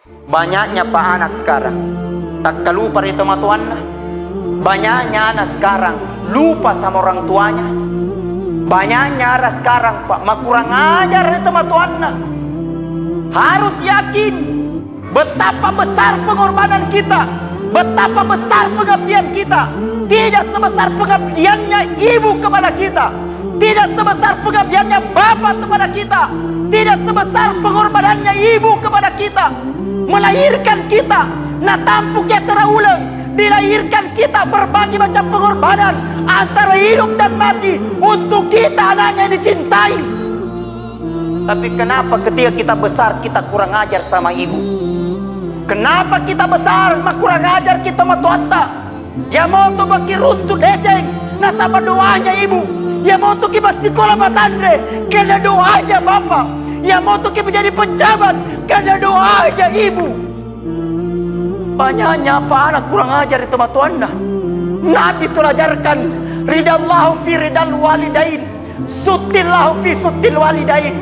Banyaknya pak anak sekarang tak kelupa itu sama tuannya. Banyaknya anak sekarang lupa sama orang tuanya. Banyaknya anak sekarang pak kurang ajar itu sama tuannya. Harus yakin betapa besar pengorbanan kita, betapa besar pengabdian kita. Tidak sebesar pengabdiannya ibu kepada kita, tidak sebesar pengabdiannya bapak kepada kita, tidak sebesar pengorbanannya ibu kepada kita. Melahirkan kita, na tampuk ya seraulang, dilahirkan kita berbagai macam pengorbanan antara hidup dan mati untuk kita anaknya dicintai. Tapi kenapa ketika kita besar kita kurang ajar sama ibu? Kenapa kita besar kurang ajar kita sama tuanta? Ya mau tuh bagi runtuh deceng, nasabah doanya ibu. Ya mau tuh kita sekolah matandre, karena doanya bapak. Ya mau tuh kita menjadi pejabat, karena doanya ibu. Banyaknya apa anak kurang ajar itu sama tuanna. Nabi itu ajarkan ridallahu fi ridal walidain, sutillahu fi sutil walidain.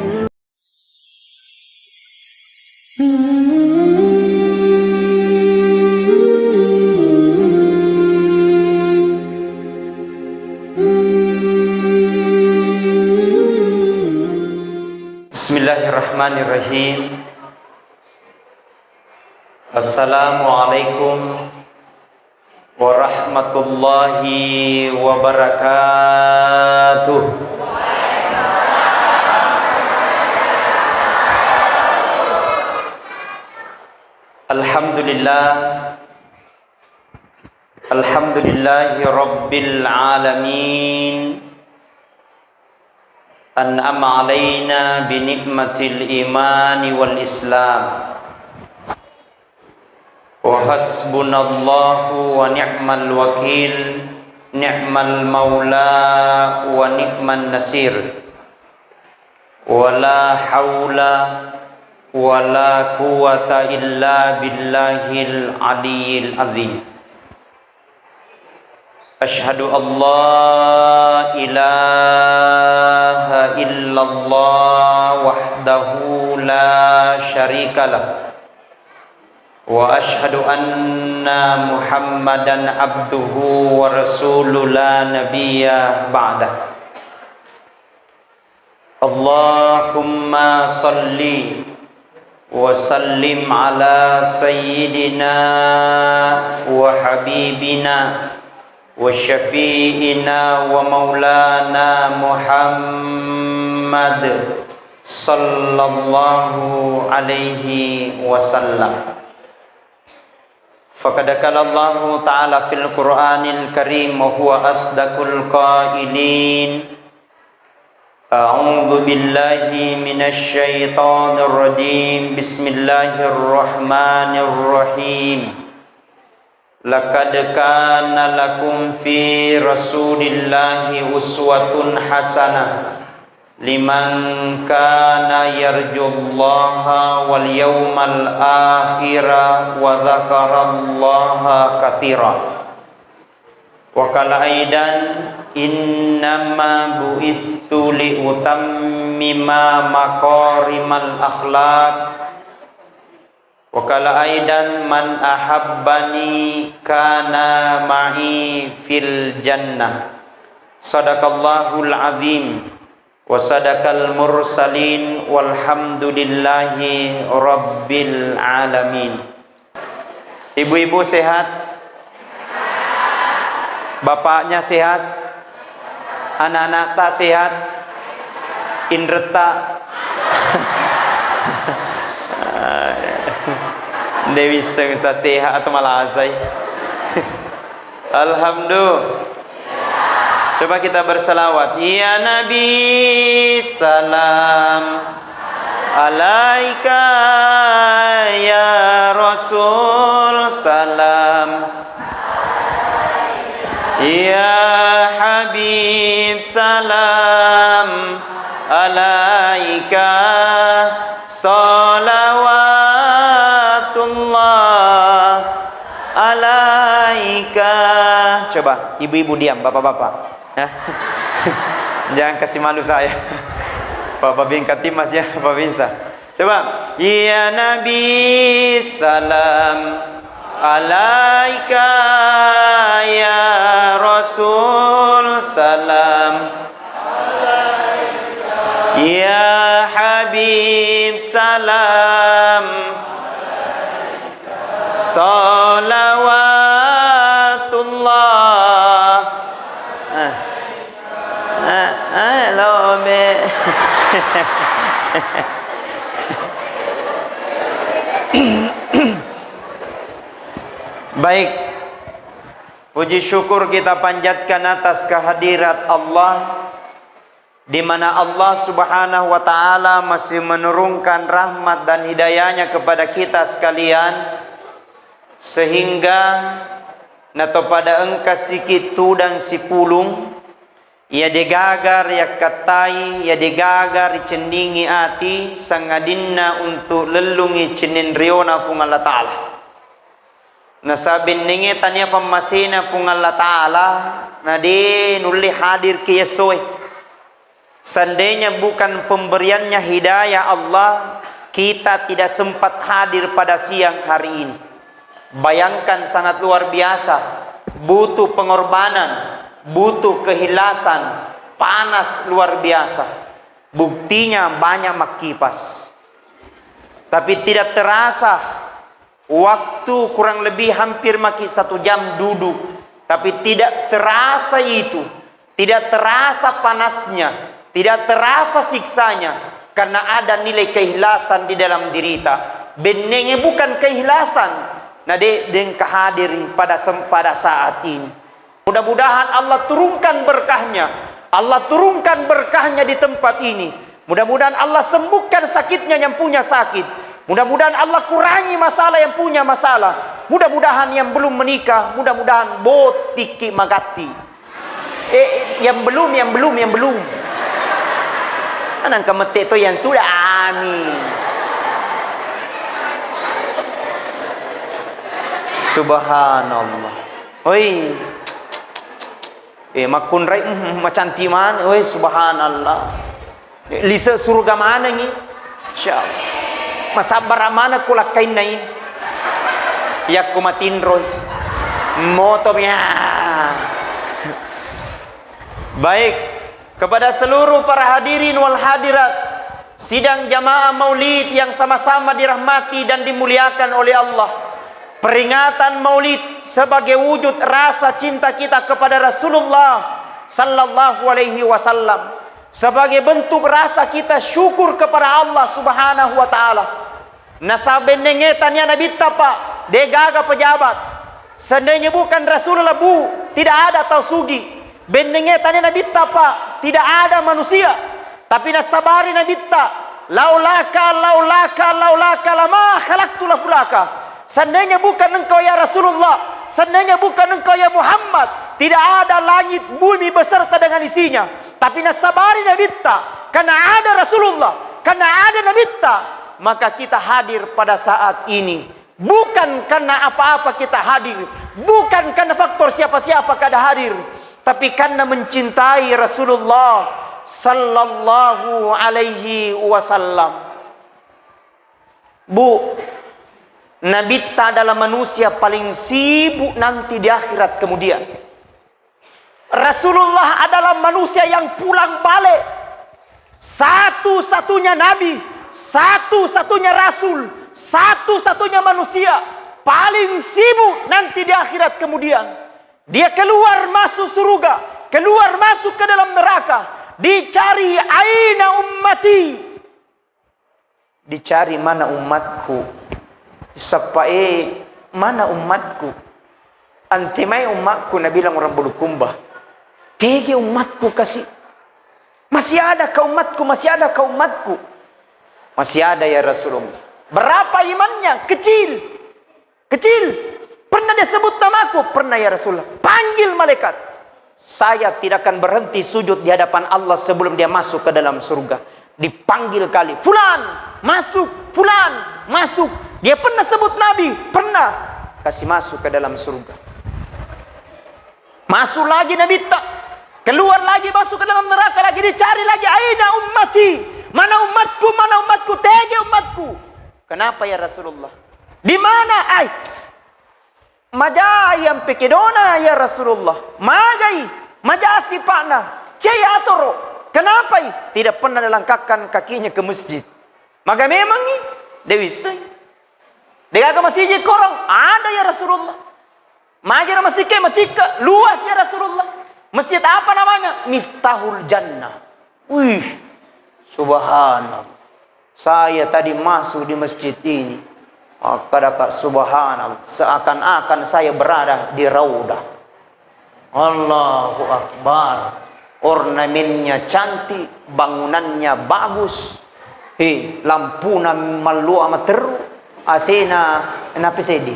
Bismillahirrahmanirrahim. Assalamualaikum warahmatullahi wabarakatuh. Alhamdulillah, alhamdulillahi rabbil alamin. An'ama alaina bi nikmatil imani wal islam. Wa hasbunallahu wa ni'mal wakil, ni'mal maula wa ni'man nasir. Wa la hawla wa la quwata illa billahil aliyyil azim. Asyhadu an la ilaha illallah wahdahu la syarikalah, wa asyhadu anna muhammadan abduhu wa rasuluhu la nabiyya ba'dah. Allahumma salli wa sallim ala sayyidina wa habibina wa syafi'ina wa maulana Muhammad sallallahu alaihi wasallam. Faqad qala Allah ta'ala fil Qur'anil Karim wa huwa asdaqul qailin. A'udzu billahi minasy syaithanir rajim. Bismillahirrahmanirrahim. Laqad kana lakum fi rasulillahi uswatun hasanah liman kana yarjullaha wal yawmal akhira wa dzakarallaha katsira. Wa qala aidan innama bu'istu li utammima maqarimal akhlaq. Wa qala aidan man ahabbani kana ma'i fil jannah. Sadaqallahul azim wa sadaqal mursalin walhamdulillahi rabbil alamin. Ibu-ibu sehat? Bapaknya sehat? Anak-anak tak sehat? Indreta? Dewi sengsa sehat atau malah asai? Alhamdulillah. Coba kita berselawat. Ya Nabi salam alaika, ya Rasul salam, ya Habib salam alaika, salawatullah alaika. Coba ibu-ibu diam, bapak-bapak. Jangan kasih malu saya. Bapak bingkat timas ya, Bapak bisa. Coba. Ya Nabi salam alaika ya Rasul, salam ya Habib, salam salawatullah. Hello, baik, puji syukur kita panjatkan atas kehadirat Allah, di mana Allah Subhanahu wa taala masih menurunkan rahmat dan hidayahnya kepada kita sekalian, sehingga nato pada engkas sikit tudang si pulung ya digagar ya katai ya digagar cendingi ati sangadinna untuk lelungi cenin riona pung Allah taala. Nasabin ningi tanya pemasina pung Allah taala nadi nuli hadir ke Yesoy. Seandainya bukan pemberiannya hidayah Allah, kita tidak sempat hadir pada siang hari ini. Bayangkan, sangat luar biasa, butuh pengorbanan, butuh kehilasan, panas luar biasa. Buktinya banyak makipas, tapi tidak terasa. Waktu kurang lebih hampir maki 1 jam duduk, tapi tidak terasa itu, tidak terasa panasnya, tidak terasa siksanya, karena ada nilai keikhlasan di dalam dirita. Benengnya bukan keikhlasan, nah den kehadiri pada saat ini. Mudah-mudahan Allah turunkan berkahnya, Allah turunkan berkahnya di tempat ini. Mudah-mudahan Allah sembuhkan sakitnya yang punya sakit. Mudah-mudahan Allah kurangi masalah yang punya masalah. Mudah-mudahan yang belum menikah, mudah-mudahan bot tiki magati. Yang belum. Anang kemete itu yang sudah, amin. Subhanallah. Oi, makun rai macanti man, oi subhanallah. Lisa surga mana ni? Insyaallah. Masabar mana kulakain nai? Yak kumatin roy. Motonya. Baik. Kepada seluruh para hadirin wal hadirat sidang jamaah maulid yang sama-sama dirahmati dan dimuliakan oleh Allah. Peringatan maulid sebagai wujud rasa cinta kita kepada Rasulullah sallallahu alaihi wasallam, sebagai bentuk rasa kita syukur kepada Allah Subhanahu wa taala. Nasabenengetannya Nabi tapa degaga pejabat. Seandainya bukan Rasulullah bu, tidak ada tausugi. Bendengetannya Nabi tapa tidak ada manusia, tapi nasabari Nabi ta laulaka lama khalaqtu lafulaka. Seandainya bukan engkau ya Rasulullah, seandainya bukan engkau ya Muhammad, tidak ada langit bumi beserta dengan isinya. Tapi nasabari Nabi ta, karena ada Rasulullah, karena ada Nabi ta, maka kita hadir pada saat ini. Bukan karena apa-apa kita hadir, bukan karena faktor siapa-siapa kada hadir, tapi karena mencintai Rasulullah sallallahu alaihi wasallam. Bu, Nabi adalah manusia paling sibuk nanti di akhirat kemudian. Rasulullah adalah manusia yang pulang balik. Satu-satunya Nabi, satu-satunya Rasul, satu-satunya manusia paling sibuk nanti di akhirat kemudian. Dia keluar masuk surga, keluar masuk ke dalam neraka, dicari aina ummati, dicari mana umatku. Sapai mana umatku? Antimai umatku, Nabi bilang orang bulu kumbah. Tege umatku kasih. Masih ada kau umatku, masih ada kau umatku. Masih ada ya Rasulullah. Berapa imannya? Kecil. Pernah dia sebut namaku? Pernah ya Rasulullah. Panggil malaikat. Saya tidak akan berhenti sujud di hadapan Allah sebelum dia masuk ke dalam surga. Dipanggil kali. Fulan, masuk. Fulan, masuk. Dia pernah sebut Nabi? Pernah. Kasih masuk ke dalam surga. Masuk lagi Nabi tak. Keluar lagi, masuk ke dalam neraka lagi. Dicari lagi. Aina ummati. Mana umatku, mana umatku. Tege umatku. Kenapa ya Rasulullah? Di mana? Ay, majai yang pekedona ya Rasulullah. Magai, majasi pakna. Ceyatoro. Kenapa? Tidak pernah dilangkahkan kakinya ke masjid. Maka memang ini, Dewi Say. Dia ke masjid korong, ada ya Rasulullah. Majar masjid ke macika, luas ya Rasulullah. Masjid apa namanya? Miftahul Jannah. Wih, subhanallah. Saya tadi masuk di masjid ini. Kadang-kadang subhanallah. Seakan-akan saya berada di raudah. Allahu Akbar. Ornamennya cantik, bangunannya bagus. Lampuna malu amat teru. Asena napisedi.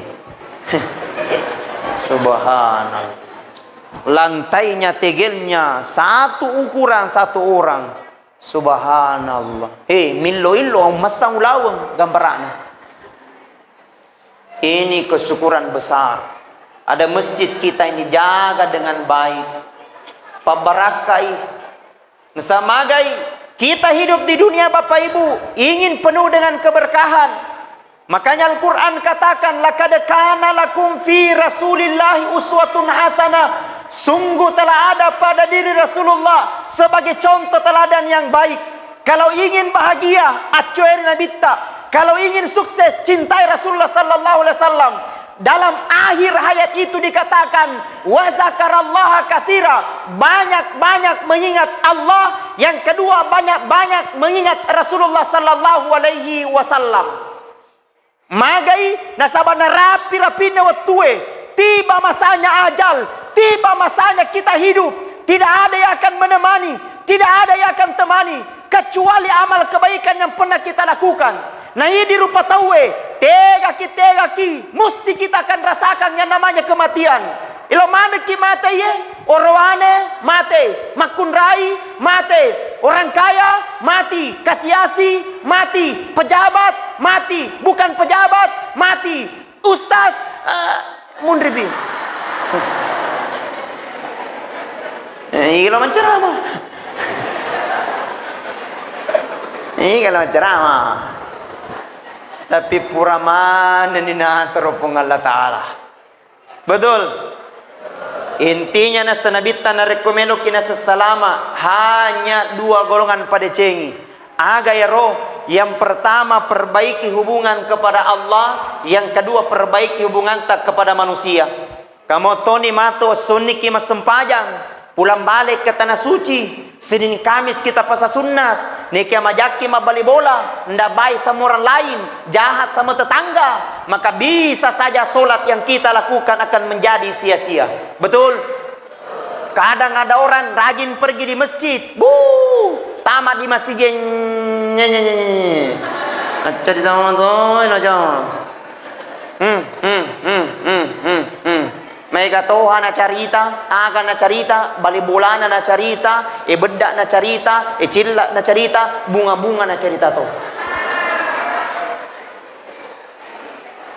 Subhanallah. Lantainya, tegelnya satu ukuran satu orang. Subhanallah. Millo-illo masang lawang gambarannya. Ini kesyukuran besar. Ada masjid kita ini jaga dengan baik. Pabarakai. Nesamagai kita hidup di dunia Bapak Ibu ingin penuh dengan keberkahan. Makanya Al-Quran katakan, laqad kana lakum fi Rasulillahi uswatun hasanah. Sungguh telah ada pada diri Rasulullah sebagai contoh teladan yang baik. Kalau ingin bahagia, acueri nabita. Kalau ingin sukses, cintai Rasulullah sallallahu alaihi wasallam. Dalam akhir hayat itu dikatakan, wa zakarallaha katsira. Banyak-banyak mengingat Allah. Yang kedua, banyak-banyak mengingat Rasulullah sallallahu alaihi wasallam. Magai nasabana rapi-rapi nawatue. Tiba masanya ajal, tiba masanya kita hidup. Tidak ada yang akan menemani, tidak ada yang akan temani kecuali amal kebaikan yang pernah kita lakukan. Nah ini rupa tawe, tegaki, mesti kita akan rasakan yang namanya kematian. Ilo mana ki mate ye? Orwane mate, makunrai mate, orang kaya mati, kasiasi mati, pejabat mati, bukan pejabat mati, ustaz mundribi. Ini kalau menceramah. Ini kalau menceramah. Tapi puraman ini natarupong Allah Ta'ala. Betul. Intinya na sanabita na rekomendo kinasasalama hanya dua golongan pada cengi. Aga ya roh. Yang pertama perbaiki hubungan kepada Allah, yang kedua perbaiki hubungan tak kepada manusia. Kamu toni mato suniki masempajang, pulang balik ke tanah suci. Senin Kamis kita pasal sunat. Niki majaki mabali bola, ndak baik sama orang lain, jahat sama tetangga, maka bisa saja solat yang kita lakukan akan menjadi sia-sia. Betul? Kadang ada orang rajin pergi di masjid, tamat di masjid jadi sama tuh aja. Mereka Tuhan na carita, agan na carita, balibulan na carita, bedak na carita, cilak na carita, bunga-bunga na carita to.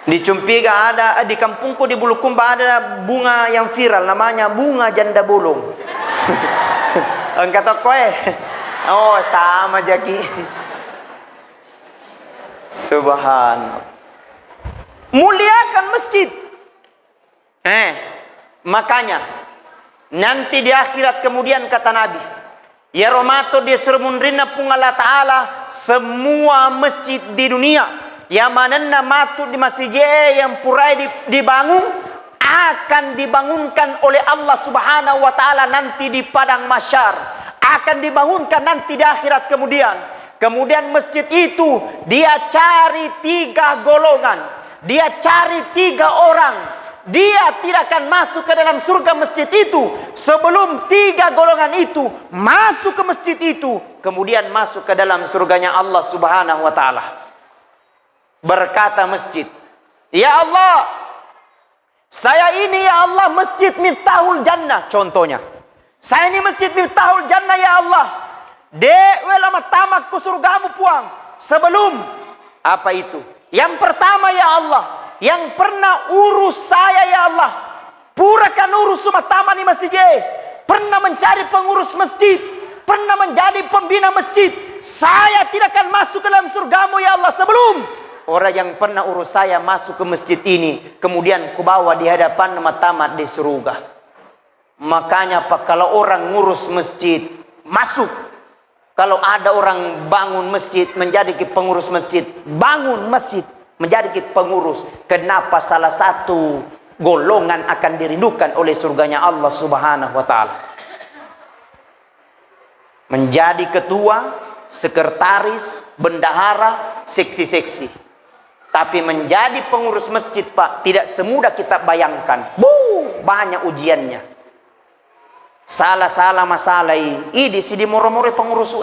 Di Cumpiga ada, di kampungku di Bulukumba ada bunga yang viral, namanya bunga janda bolong. Engkau tahu kowe? Oh sama jaki. Subhanallah. Muliakan masjid. Makanya nanti di akhirat kemudian kata Nabi, ya romato dia sermunrina pung Allah Ta'ala semua masjid di dunia yang manana matu di masjid yang purai dibangun akan dibangunkan oleh Allah Subhanahu wa Ta'ala nanti di padang mahsyar, akan dibangunkan nanti di akhirat kemudian masjid itu dia cari 3 golongan, dia cari 3 orang. Dia tidak akan masuk ke dalam surga masjid itu sebelum 3 golongan itu masuk ke masjid itu, kemudian masuk ke dalam surganya Allah Subhanahu wa Ta'ala. Berkata masjid, ya Allah, saya ini ya Allah masjid Miftahul Jannah. Contohnya, saya ini masjid Miftahul Jannah ya Allah. Dewe lama tamak ke surgamu puang. Sebelum apa itu? Yang pertama ya Allah, yang pernah urus saya ya Allah, purakan urus semua taman di masjid, pernah mencari pengurus masjid, pernah menjadi pembina masjid. Saya tidak akan masuk ke dalam surgamu ya Allah sebelum orang yang pernah urus saya masuk ke masjid ini, kemudian kubawa di hadapan nama tamat di surga. Makanya Pak, kalau orang ngurus masjid masuk, kalau ada orang bangun masjid menjadi pengurus masjid, bangun masjid menjadi pengurus, kenapa salah satu golongan akan dirindukan oleh surganya Allah Subhanahu wa taala? Menjadi ketua, sekretaris, bendahara, seksi-seksi. Tapi menjadi pengurus masjid Pak, tidak semudah kita bayangkan. Banyak ujiannya. Salah-salah masalah ini. Sidi moro-moro pengurus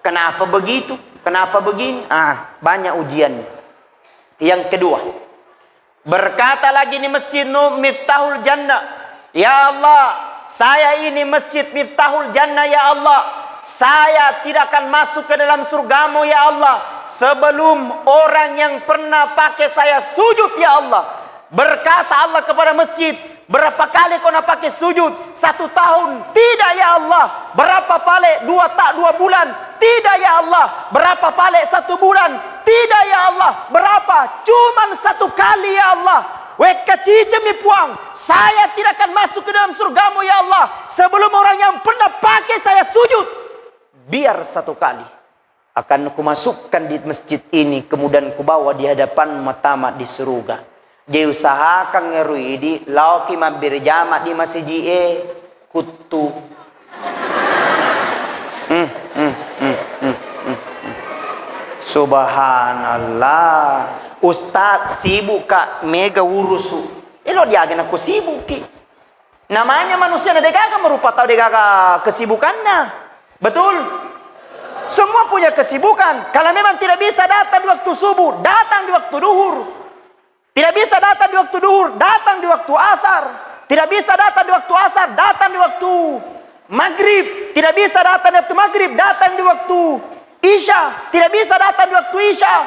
kenapa begitu? Kenapa begini? Banyak ujiannya. Yang kedua, berkata lagi di masjid Miftahul Jannah, ya Allah, saya ini masjid Miftahul Jannah ya Allah. Saya tidak akan masuk ke dalam surgamu ya Allah sebelum orang yang pernah pakai saya sujud ya Allah. Berkata Allah kepada masjid, berapa kali kau nak pakai sujud? 1 tahun? Tidak ya Allah. Berapa kali? 2 bulan? Tidak ya Allah. Berapa kali? 1 bulan? Tidak ya Allah. Berapa? Cuman 1 kali ya Allah. Saya tidak akan masuk ke dalam surgamu ya Allah sebelum orang yang pernah pakai saya sujud. Biar 1 kali akan kumasukkan di masjid ini, kemudian kubawa di hadapan matamat di surga. Dia usahakan ngerui di lauki mampir jamak di masjid kutu. Subhanallah. Ustaz sibuk kak mega urusu. Elo dia agen aku sibuk ki. Namanya manusia na dega merupa tahu dega kesibukannya. Betul? Semua punya kesibukan. Kalau memang tidak bisa datang di waktu subuh, datang di waktu duhur. Tidak bisa datang di waktu duhur, datang di waktu asar. Tidak bisa datang di waktu asar, datang di waktu maghrib. Tidak bisa datang di waktu maghrib, datang di waktu isya. Tidak bisa datang di waktu isya.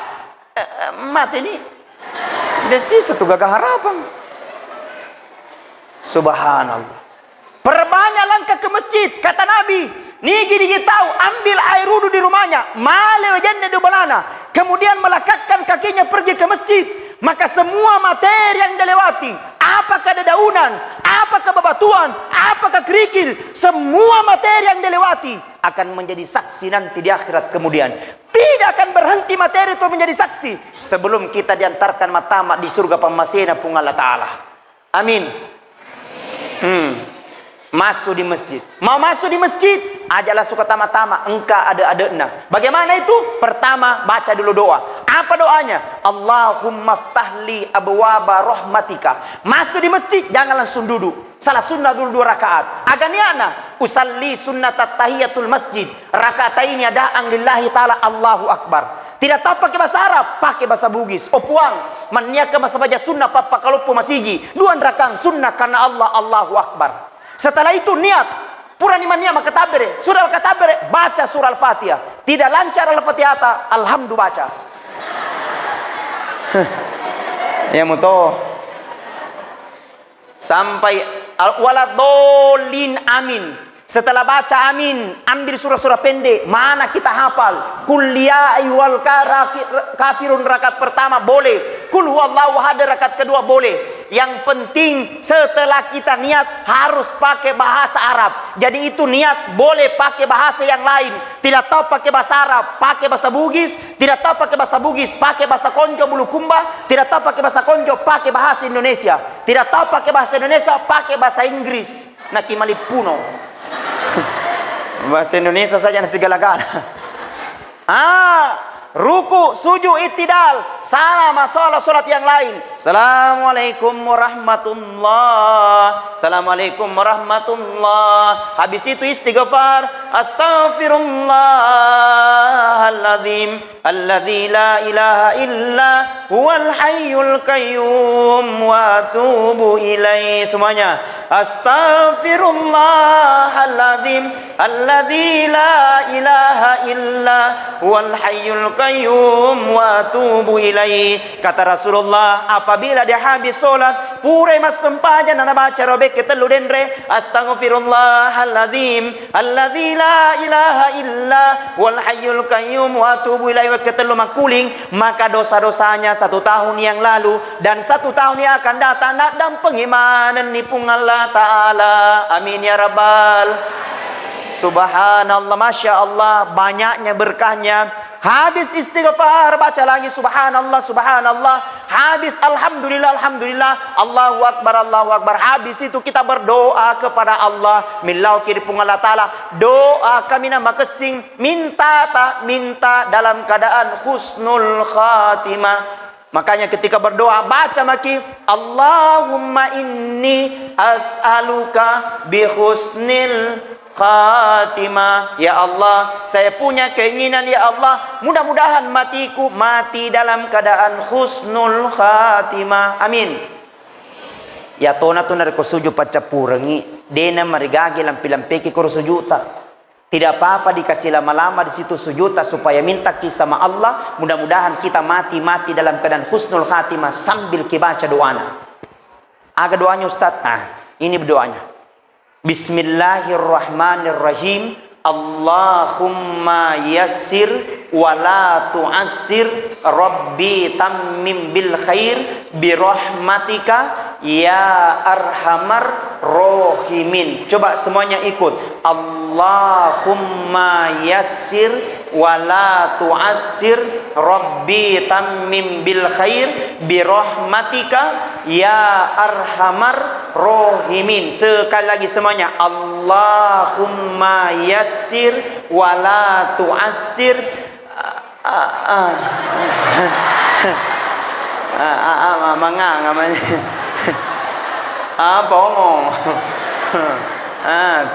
Mati ini. Desi satu gagah harapan. Subhanallah. Perbanyak langkah ke masjid, kata Nabi. Nigi tahu, ambil air wudu di rumahnya, male wajannya di balana, kemudian melekatkan kakinya pergi ke masjid, maka semua materi yang dilewati, apakah dedaunan, apakah bebatuan, apakah kerikil, semua materi yang dilewati akan menjadi saksi nanti di akhirat kemudian. Tidak akan berhenti materi itu menjadi saksi sebelum kita diantarkan matamat di surga pemasina pun Allah Ta'ala. Amin. Masuk di masjid. Mau masuk di masjid, ajalah suka tama-tama, engkau ada-adana. Bagaimana itu? Pertama, baca dulu doa. Apa doanya? Allahumma ftahli abwaba rahmatika. Masuk di masjid, jangan langsung duduk. Salah sunnah dulu 2 rakaat. Aganiana, usalli sunnat tahiyatul masjid. Rakaataini adaan lillahi ta'ala, Allahu Akbar. Tidak tahu pakai bahasa Arab, pakai bahasa Bugis. Puang, maniaka masa baca sunnah papa kalau masiji. 2 rakaat sunnah karena Allah, Allahu Akbar. Setelah itu niat, pura niman niat maka tabere, surah al-katabere, baca surah al-Fatihah. Tidak lancar al-Fatihah, alhamdulillah baca. Ya muto. Sampai waladolin amin. Setelah baca amin, ambil surah-surah pendek. Mana kita hafal? Kul ya ayyuhal kafirun rakaat pertama boleh. Kul huwallahu ahad rakaat kedua boleh. Yang penting setelah kita niat harus pakai bahasa Arab. Jadi itu niat boleh pakai bahasa yang lain. Tidak tahu pakai bahasa Arab, pakai bahasa Bugis. Tidak tahu pakai bahasa Bugis, pakai bahasa Konjo Bulukumba. Tidak tahu pakai bahasa Konjo, pakai bahasa Indonesia. Tidak tahu pakai bahasa Indonesia, pakai bahasa Inggris. Naki malipuno. Bahasa Indonesia saja nasi segala-gala. Ruku, sujud, itidal, sama masalah salat yang lain. Assalamualaikum warahmatullah. Assalamualaikum warahmatullah. Habis itu istighfar. Astaghfirullahaladzim alladzi la ilaha illa huwal hayyul qayyum wa atubu ilaih. Semuanya. Astaghfirullahaladzim alladzi la ilaha illa huwal hayyul qayyum wa atubu ilaih. Kata Rasulullah, apabila dia habis solat, pure mas sempaja nana baca robek ketelu dendre, astaghfirullahaladzim alladzi la ilaha illa huwal hayyul qayyum wa atubu ilaih, ketelu makuling, maka dosa-dosanya 1 tahun yang lalu dan 1 tahun yang akan datang dan pengimanan nipung Allah Ta'ala. Amin ya Rabbal. Subhanallah, Masya Allah, banyaknya berkahnya. Habis istighfar, baca lagi subhanallah, subhanallah. Habis alhamdulillah, alhamdulillah, Allahu Akbar, Allahu Akbar. Habis itu kita berdoa kepada Allah. Milau kiri pung Allah Ta'ala. Doa kami nama kesing. Minta dalam keadaan husnul khatimah. Makanya ketika berdoa baca maki Allahumma inni as'aluka bi husnil khatimah. Ya Allah, saya punya keinginan ya Allah, mudah-mudahan matiku mati dalam keadaan husnul khatimah. Amin. Ya tona tona ko sujud pacapurangi dena marigagi lampi-lampiki ko sujuta. Tidak apa-apa dikasih lama-lama di situ sujud supaya minta sama Allah. Mudah-mudahan kita mati dalam keadaan husnul khatimah sambil kibaca doanya. Aga doanya Ustaz. Nah, ini berdoanya. Bismillahirrahmanirrahim. Allahumma yassir wa la tu'assir. Rabbi tammim bil khair birahmatika ya arhamar rohimin. Coba semuanya ikut. Allahumma yassir wa la tu'assir. Rabbi tammim bil khair birahmatika ya arhamar rohimin. Sekali lagi semuanya. Allahumma yassir wa la tu'assir. Mangang namanya. Bongong.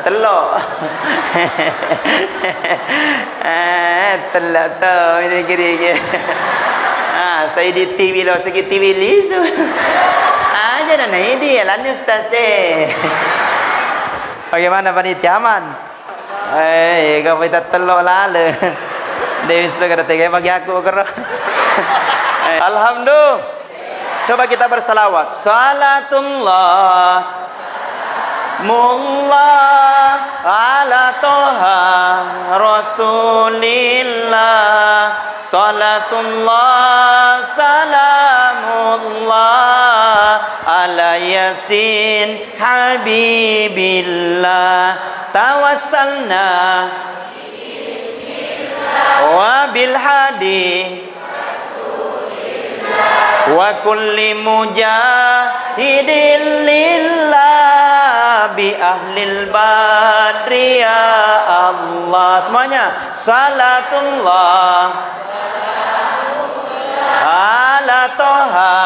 Telok. Telok tu ini kiri. Saya di TV lo segi TV lisu. Aja dah naik dia lah ni Ustaz. Bagaimana panitia aman? Kau kita telok lalu. Dia bisa kata tiga bagi aku kerana. Alhamdulillah. Coba kita bersalawat. Salatullah mullah ala toha rasulillah. Salatullah salamullah ala yasin habibillah. Tawassalna wa bil hadi wa kulli mujahidin lillah bi ahlil badri ya Allah. Semuanya salatullah ala toha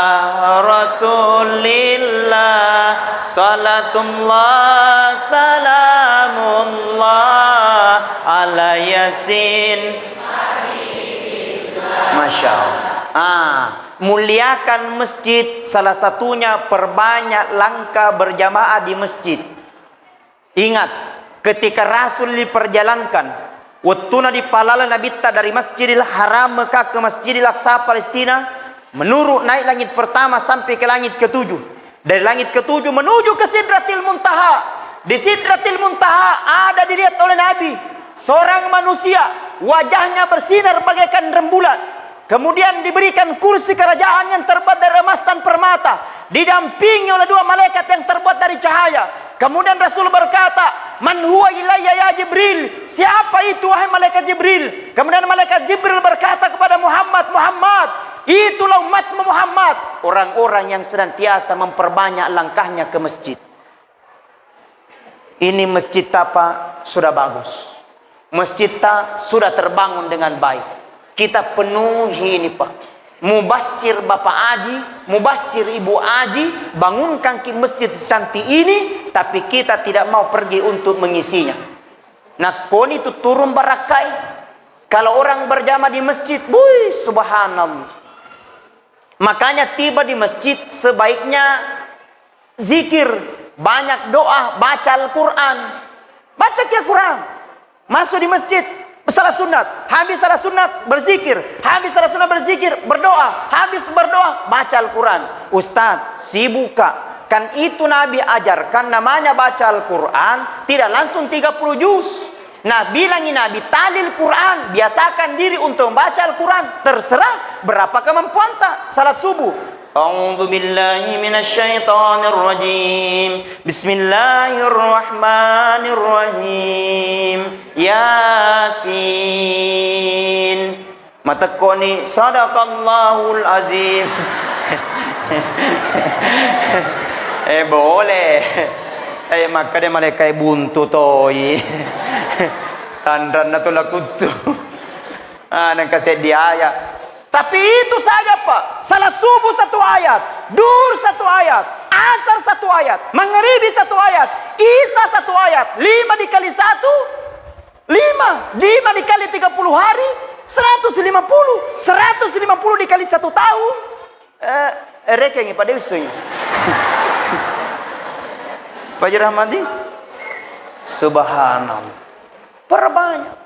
rasulillah. Salatullah salamullah ala yasin. Masya Allah. Muliakan masjid, salah satunya perbanyak langkah berjamaah di masjid. Ingat, ketika Rasul diperjalankan, wattuna dipalala Nabi dari Masjidil Haram Mekah ke Masjidil Aqsa Palestina, menurut naik langit pertama sampai ke langit ke-7. Dari langit ke-7 menuju ke Sidratil Muntaha. Di Sidratil Muntaha ada dilihat oleh Nabi seorang manusia, wajahnya bersinar bagaikan rembulan. Kemudian diberikan kursi kerajaan yang terbuat dari emas dan permata, didampingi oleh 2 malaikat yang terbuat dari cahaya. Kemudian Rasul berkata, "Man huwa ilayya ya Jibril?" Siapa itu wahai malaikat Jibril? Kemudian malaikat Jibril berkata kepada Muhammad, "Muhammad, itulah umatmu Muhammad." Orang-orang yang senantiasa memperbanyak langkahnya ke masjid. Ini masjid apa? Sudah bagus. Masjid sudah terbangun dengan baik. Kita penuhi ini Pak. Mubasir Bapak Aji, mubasir Ibu Aji, bangunkan masjid secantik ini, tapi kita tidak mau pergi untuk mengisinya. Nah, kon itu turun barakai. Kalau orang berjamaah di masjid, wuih, subhanallah. Makanya tiba di masjid sebaiknya zikir. banyak doa, baca Al-Quran. Baca Al-Quran. Masuk di masjid, salat sunat. Habis salat sunat, berzikir. Habis salat sunat, berzikir, berdoa. Habis berdoa, baca Al-Quran. Ustaz, sibuk Kak. Kan itu Nabi ajarkan, namanya baca Al-Quran tidak langsung 30 juz. Nah, bilangin Nabi, talil Quran, biasakan diri untuk membaca Al-Quran. Terserah berapa kemampuan tak. Salat subuh, a'udzu billahi minasyaitonir rajim. Bismillahirrahmanirrahim. Yasin. Matakoni sadaqallahul azim. Boleh. Maka dia malaikat buntu toy. Tandran na tulak kutu. Nang kasih dia ayat. Tapi itu saja Pak. Salat subuh 1 ayat, duhur 1 ayat, asar 1 ayat, maghribi 1 ayat, isya 1 ayat. 5 dikali 1, 5 dikali 30 hari, 150. 150 dikali 1 tahun. Rekeng pada usung. Pak Rahmadi, subhanallah. Perbanyak,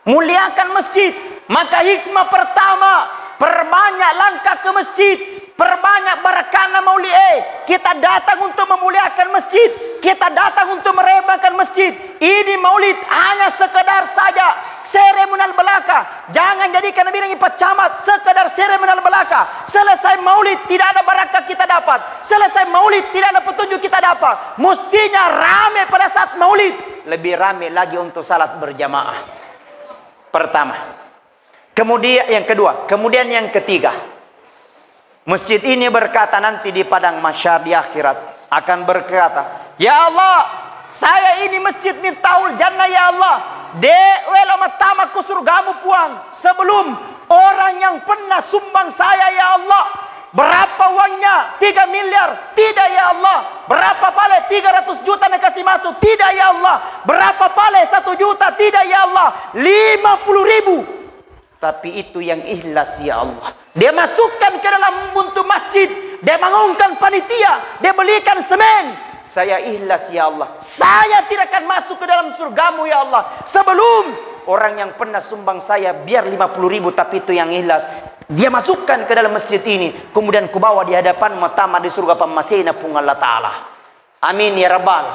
muliakan masjid. Maka hikmah pertama, perbanyak langkah ke masjid, perbanyak barakana maulid. Kita datang untuk memuliakan masjid, kita datang untuk merebahkan masjid. Ini maulid hanya sekedar saja seremonial belaka. Jangan jadikan Nabi Pak Camat sekedar seremonial belaka. Selesai maulid tidak ada barakah kita dapat. Selesai maulid tidak ada petunjuk kita dapat. Mestinya rame pada saat maulid. Lebih rame lagi untuk salat berjamaah. Pertama. Kemudian yang kedua. Kemudian yang ketiga. Masjid ini berkata nanti di padang mahsyar di akhirat. Akan berkata, ya Allah, saya ini masjid Miftahul Jannah ya Allah. Dewel amatama ku surgamu puang. Sebelum orang yang pernah sumbang saya ya Allah. Berapa uangnya? 3 miliar. Tidak ya Allah. Berapa pale 300 juta nak kasih masuk? Tidak ya Allah. Berapa pale 1 juta? Tidak ya Allah. 50.000. Tapi itu yang ikhlas ya Allah. Dia masukkan ke dalam buntu masjid. Dia bangunkan panitia. Dia belikan semen. Saya ikhlas ya Allah. Saya tidak akan masuk ke dalam surgamu ya Allah. Sebelum orang yang pernah sumbang saya biar 50.000, tapi itu yang ikhlas. Dia masukkan ke dalam masjid ini. Kemudian kubawa di hadapan matama di surga pamasina pung Allah Ta'ala. Amin ya Rabbal.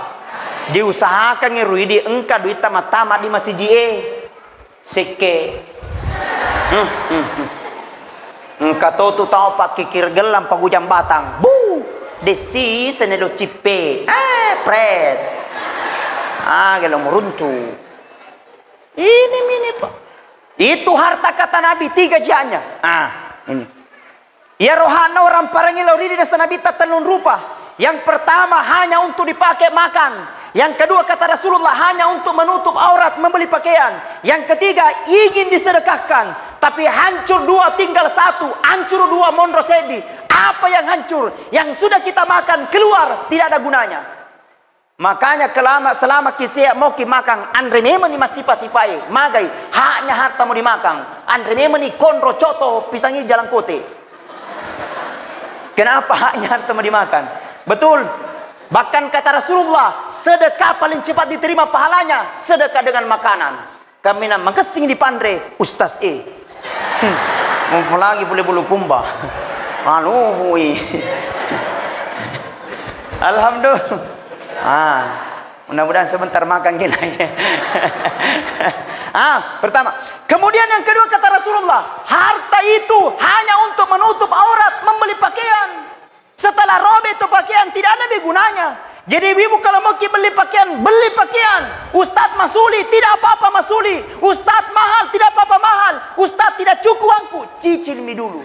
Diusahakan ngerui di engka duit matama di masjid seke. Engka tu tahu pak kikir gelam pagujam batang. Bu, desi senelo cipe. Pret. Gelam runtu. Ini mini pak. Itu harta kata Nabi 3 janya. Ini. Ya rohana orang parangi lauri dasa Nabi tatalun rupa. Yang pertama hanya untuk dipakai makan. Yang kedua kata Rasulullah hanya untuk menutup aurat, membeli pakaian. Yang ketiga ingin disedekahkan. Tapi hancur 2 tinggal 1. Hancur 2 mondro sedi. Apa yang hancur? Yang sudah kita makan keluar tidak ada gunanya. Makanya selama kisah mau makan, andre memang ni masih pasipai, magai haknya harta mau dimakan. Andre memang ni konro coto pisangi jalan kote. Kenapa haknya harta mau dimakan? Betul. Bahkan kata Rasulullah, sedekah paling cepat diterima pahalanya sedekah dengan makanan. Kami nak mengkesing di pandre, Ustaz mau lagi boleh bulu kumba. Alhamdulillah. Mudah-mudahan sebentar makan gila ya. Pertama. Kemudian yang kedua kata Rasulullah, harta itu hanya untuk menutup aurat, membeli pakaian. Setelah robek itu pakaian tidak ada gunanya. Jadi ibu kalau mau beli pakaian, beli pakaian. Ustadz masuli, tidak apa-apa masuli. Ustadz mahal, tidak apa-apa mahal. Ustadz tidak cukup uangku, cicil mi dulu.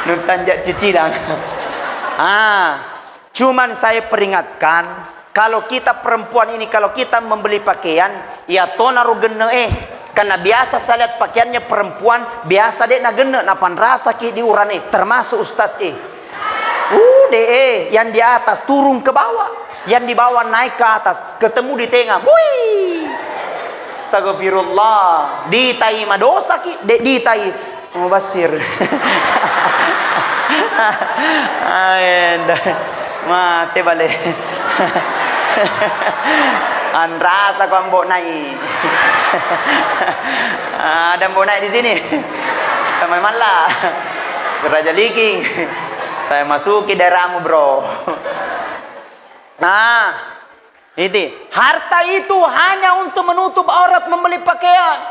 Nutanjak cicilan. Cuman saya peringatkan, kalau kita perempuan ini, kalau kita membeli pakaian, ya tona rugene karena biasa saya lihat pakaiannya perempuan, biasa dek na gene, na panrasa ki diuran termasuk ustaz yang di atas turun ke bawah, yang di bawah naik ke atas, ketemu di tengah, wih, astagfirullah, ditai madosa ki, ditai mubasir. Mate balik. Rasa ko ang bonay. Ada bonay di sini. Sama Mala. Raja Liking. Saya masuki daerahmu, bro. Nah, itu. Harta itu hanya untuk menutup aurat, membeli pakaian.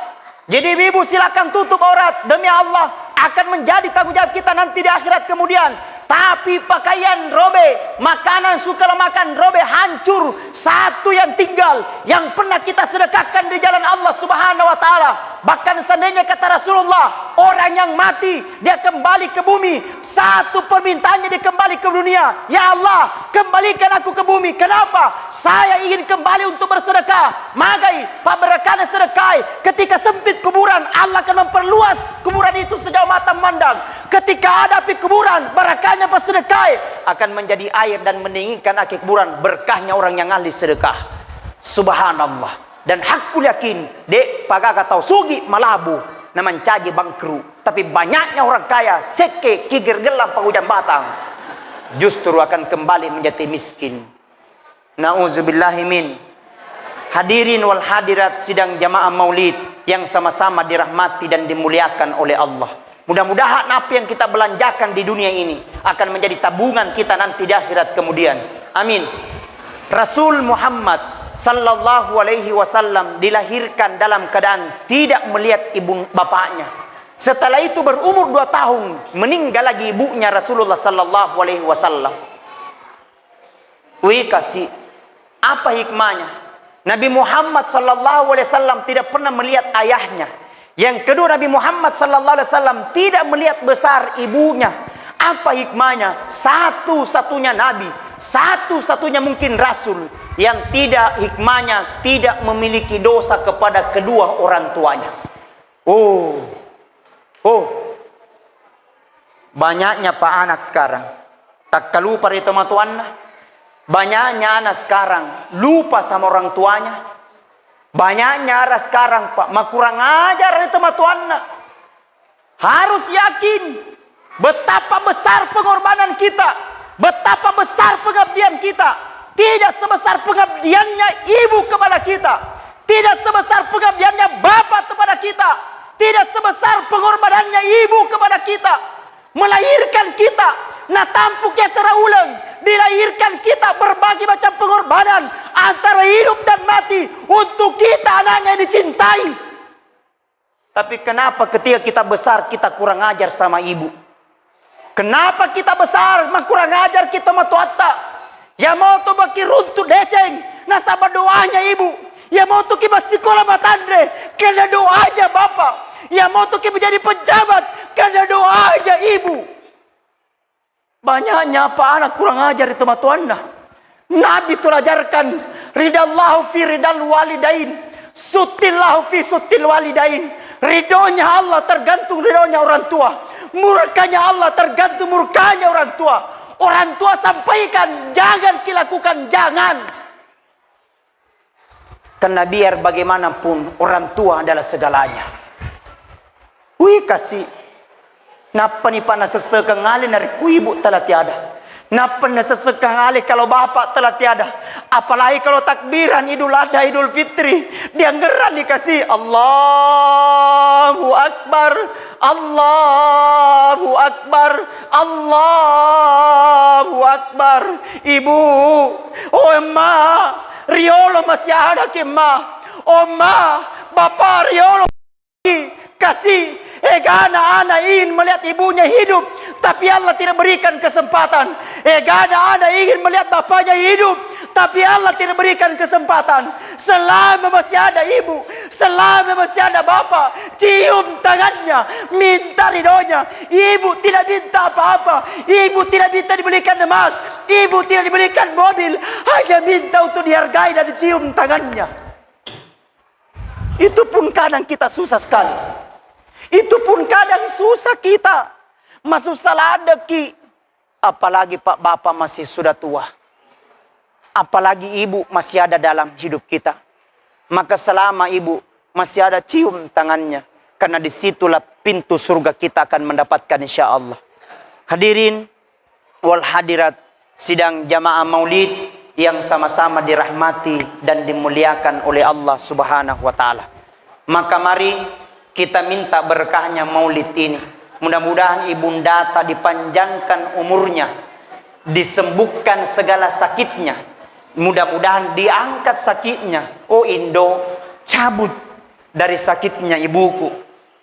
Jadi ibu silakan tutup aurat. Demi Allah akan menjadi tanggung jawab kita nanti di akhirat kemudian. Tapi pakaian robek, makanan suka makan robek, hancur. Satu yang tinggal, yang pernah kita sedekahkan di jalan Allah Subhanahu wa Ta'ala. Bahkan seandainya kata Rasulullah, orang yang mati dia kembali ke bumi, satu permintaannya dia kembali ke dunia. Ya Allah, kembalikan aku ke bumi. Kenapa? Saya ingin kembali untuk bersedekah. Magai, paberkana sedekah. Ketika sempit kuburan, Allah akan memperluas kuburan itu sejauh mata memandang. Ketika ada api kuburan, barakahnya bersedekah akan menjadi air dan mendinginkan api kuburan. Berkahnya orang yang ahli sedekah. Subhanallah. Dan hakul yakin, dek pagaka tahu sugi malabu na mencaji bangkru. Tapi banyaknya orang kaya seke kigir gelam pangujang batang, justru akan kembali menjadi miskin. Nauzubillahimin. Hadirin wal hadirat sidang jamaah maulid yang sama-sama dirahmati dan dimuliakan oleh Allah. Mudah-mudahan apa yang kita belanjakan di dunia ini akan menjadi tabungan kita nanti di akhirat kemudian. Amin. Rasul Muhammad sallallahu alaihi wasallam dilahirkan dalam keadaan tidak melihat ibu bapaknya. Setelah itu berumur 2 tahun meninggal lagi ibunya Rasulullah sallallahu alaihi wasallam. Wih kasih, apa hikmahnya? Nabi Muhammad sallallahu alaihi wasallam tidak pernah melihat ayahnya. Yang kedua, Nabi Muhammad sallallahu alaihi wasallam tidak melihat besar ibunya. Apa hikmahnya? Satu-satunya nabi, satu-satunya mungkin rasul yang tidak hikmahnya tidak memiliki dosa kepada kedua orang tuanya. Banyaknya pak anak sekarang tak lupa itu matuanna. Banyaknya anak sekarang lupa sama orang tuanya. Banyaknya anak sekarang pak kurang ajar itu matuanna. Harus yakin betapa besar pengorbanan kita, betapa besar pengabdian kita. Tidak sebesar pengabdiannya ibu kepada kita, tidak sebesar pengabdiannya bapak kepada kita, tidak sebesar pengorbanannya ibu kepada kita. Melahirkan kita, nah tampuknya serah ulang, dilahirkan kita berbagai macam pengorbanan antara hidup dan mati untuk kita anaknya dicintai. Tapi kenapa ketika kita besar kita kurang ajar sama ibu? Kenapa kita besar kurang ajar kita matuata? Ya mau tu baki runtuh deceng, nasabah doanya ibu. Ya mau tu kita sekolah matandre, karena doanya bapak. Ya mau tu kita menjadi pejabat, karena doanya ibu. Banyaknya apa anak kurang ajar itu matuanna. Nabi telah ajarkan ridallahu fi ridal walidain, sutillahu fi sutil walidain. Ridhonya Allah tergantung ridhonya orang tua, murkanya Allah tergantung murkanya orang tua. Orang tua sampaikan, jangan dilakukan, jangan. Karena biar bagaimanapun orang tua adalah segalanya. Wih kasih, napa nih panas sesekang alih dari ku ibu telah tiada. Napa nih sesekang alih kalau bapak telah tiada. Apalagi kalau takbiran Idul Adha, Idul Fitri, dia ngeran dikasih Allahu Akbar, Allahu Akbar, Allahu Akbar. Ibu, oh emak, riolo masih ada ke emak. Oh emak, bapak riolo kasih. Egana anak ingin melihat ibunya hidup, tapi Allah tidak berikan kesempatan. Egana anak ingin melihat bapaknya hidup, tapi Allah tidak berikan kesempatan. Selama masih ada ibu, selama masih ada bapak, cium tangannya, minta ridhonya. Ibu tidak minta apa-apa, ibu tidak minta dibelikan emas, ibu tidak dibelikan mobil, hanya minta untuk dihargai dan dicium tangannya. Itu pun kadang kita susah sekali. Itu pun kadang susah kita. Masuk salah adeki. Apalagi pak bapak masih sudah tua. Apalagi ibu masih ada dalam hidup kita. Maka selama ibu masih ada, cium tangannya. Karena disitulah pintu surga kita akan mendapatkan insya Allah. Hadirin wal hadirat sidang jamaah maulid yang sama-sama dirahmati dan dimuliakan oleh Allah Subhanahu wa Ta'ala. Maka mari kita minta berkahnya maulid ini. Mudah-mudahan ibunda dipanjangkan umurnya, disembuhkan segala sakitnya, mudah-mudahan diangkat sakitnya. Oh Indo, cabut dari sakitnya ibuku,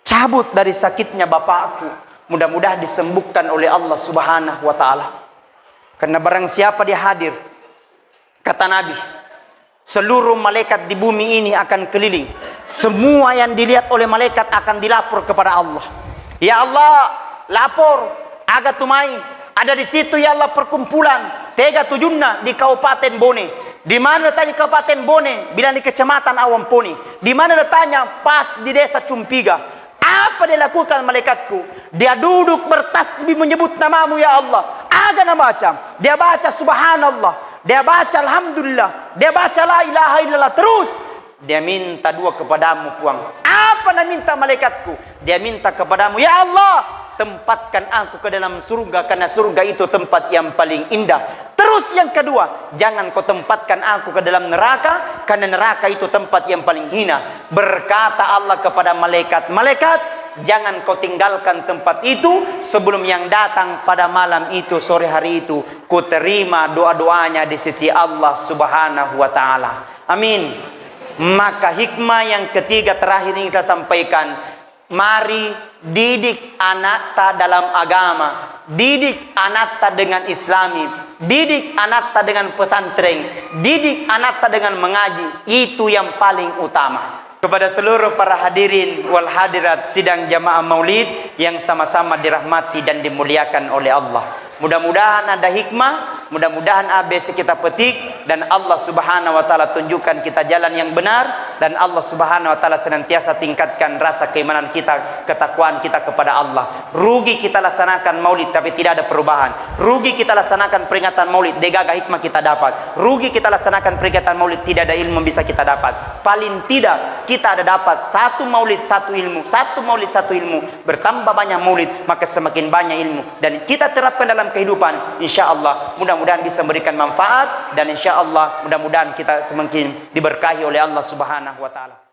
cabut dari sakitnya bapakku, mudah-mudahan disembuhkan oleh Allah Subhanahu wa Ta'ala. Karena barang siapa dia hadir, kata Nabi, seluruh malaikat di bumi ini akan keliling. Semua yang dilihat oleh malaikat akan dilapor kepada Allah. Ya Allah, lapor, aga tumai, ada di situ ya Allah perkumpulan tega tujunna di Kabupaten Bone. Di mana letaknya Kabupaten Bone? Bilang di Kecamatan Awamponi. Di mana letaknya? Pas di desa Cumpiga. Apa dia lakukan malaikatku? Dia duduk bertasbih menyebut namamu ya Allah. Aga nama baca. Dia baca subhanallah. Dia baca alhamdulillah. Dia baca la ilaha illallah. Terus dia minta dua kepadamu puang. Apa nak minta malaikatku? Dia minta kepadamu, ya Allah, tempatkan aku ke dalam surga, karena surga itu tempat yang paling indah. Terus yang kedua, jangan kau tempatkan aku ke dalam neraka, karena neraka itu tempat yang paling hina. Berkata Allah kepada malaikat, malaikat, jangan kau tinggalkan tempat itu sebelum yang datang pada malam itu, sore hari itu, ku terima doa-doanya di sisi Allah Subhanahu wa Ta'ala. Amin. Maka hikmah yang ketiga terakhir yang saya sampaikan, mari didik anak dalam agama, didik anak dengan Islami, didik anak dengan pesantren, didik anak dengan mengaji. Itu yang paling utama. Kepada seluruh para hadirin wal hadirat sidang jamaah maulid yang sama-sama dirahmati dan dimuliakan oleh Allah, mudah-mudahan ada hikmah, mudah-mudahan ABC kita petik, dan Allah Subhanahu wa Ta'ala tunjukkan kita jalan yang benar, dan Allah Subhanahu wa Ta'ala senantiasa tingkatkan rasa keimanan kita, ketakwaan kita kepada Allah. Rugi kita laksanakan maulid tapi tidak ada perubahan. Rugi kita laksanakan peringatan maulid, degaga hikmah kita dapat. Rugi kita laksanakan peringatan maulid, tidak ada ilmu yang bisa kita dapat. Paling tidak kita ada dapat satu maulid satu ilmu, satu maulid satu ilmu. Bertambah banyak maulid, maka semakin banyak ilmu, dan kita terapkan dalam kehidupan. Insya Allah mudah-mudahan bisa memberikan manfaat, dan insya Allah mudah-mudahan kita semakin diberkahi oleh Allah Subhanahu wa Ta'ala.